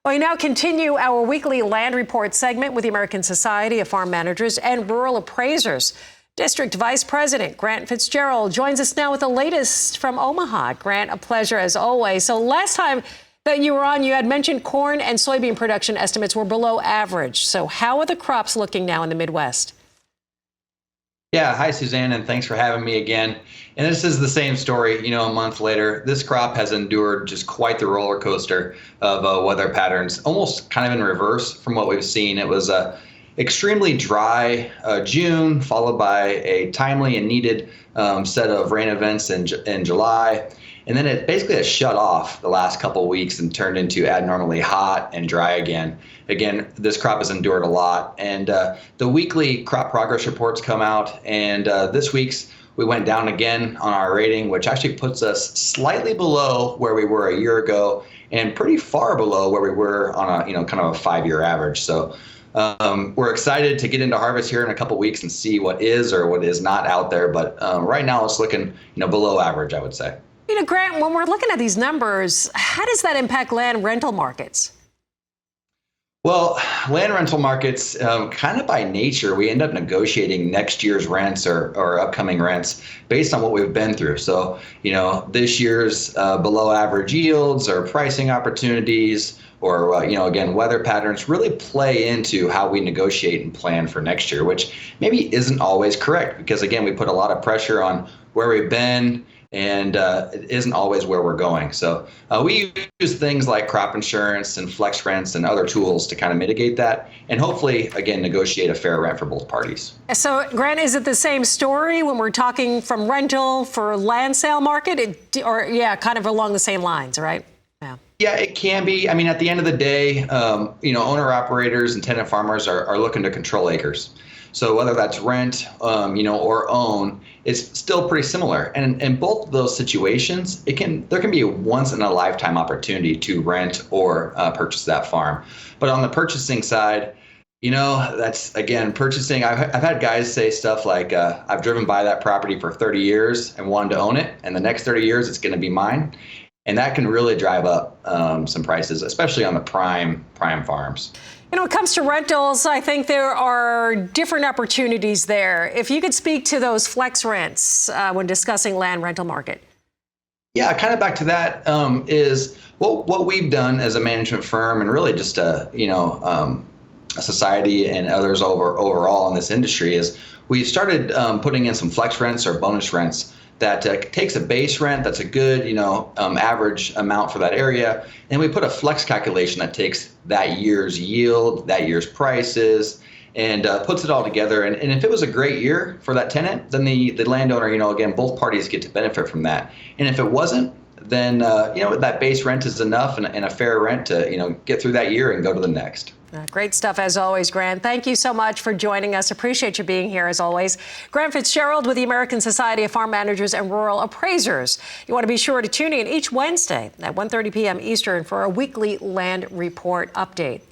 We now continue our weekly land report segment with the American Society of Farm Managers and Rural Appraisers. District Vice President Grant Fitzgerald joins us now with the latest from Omaha. Grant, a pleasure as always. So last time that you were on, you had mentioned corn and soybean production estimates were below average. So how are the crops looking now in the Midwest? Yeah, hi, Suzanne, and thanks for having me again. And this is the same story, a month later. This crop has endured just quite the roller coaster of weather patterns, almost kind of in reverse from what we've seen. It was a extremely dry June, followed by a timely and needed set of rain events in July. And then it basically has shut off the last couple of weeks and turned into abnormally hot and dry again. Again, this crop has endured a lot. And the weekly crop progress reports come out. And this week's we went down again on our rating, which actually puts us slightly below where we were a year ago and pretty far below where we were on a kind of a 5-year average. So we're excited to get into harvest here in a couple of weeks and see what is or what is not out there. But right now it's looking below average, I would say. Grant, when we're looking at these numbers, how does that impact land rental markets? Well, land rental markets, kind of by nature, we end up negotiating next year's rents or upcoming rents based on what we've been through. So, this year's below average yields or pricing opportunities or, again, weather patterns really play into how we negotiate and plan for next year, which maybe isn't always correct because, again, we put a lot of pressure on where we've been and it isn't always where we're going. So we use things like crop insurance and flex rents and other tools to kind of mitigate that and hopefully, again, negotiate a fair rent for both parties. So, Grant, is it the same story when we're talking from rental for land sale market kind of along the same lines, right? Yeah, it can be. I mean, at the end of the day, owner operators and tenant farmers are looking to control acres. So whether that's rent, or own, it's still pretty similar. And in both of those situations, there can be a once in a lifetime opportunity to rent or purchase that farm. But on the purchasing side, that's, again, purchasing. I've had guys say stuff like, I've driven by that property for 30 years and wanted to own it. And the next 30 years, it's going to be mine. And that can really drive up some prices, especially on the prime farms. When it comes to rentals, I think there are different opportunities there. If you could speak to those flex rents when discussing land rental market. Yeah, kind of back to that is what we've done as a management firm and really just a society and others overall in this industry is we started putting in some flex rents or bonus rents that takes a base rent that's a good, average amount for that area. And we put a flex calculation that takes that year's yield, that year's prices, and puts it all together. And if it was a great year for that tenant, then the landowner, again, both parties get to benefit from that. And if it wasn't, then, that base rent is enough and a fair rent to, get through that year and go to the next. Great stuff as always, Grant. Thank you so much for joining us. Appreciate you being here as always. Grant Fitzgerald with the American Society of Farm Managers and Rural Appraisers. You want to be sure to tune in each Wednesday at 1:30 p.m. Eastern for a weekly land report update.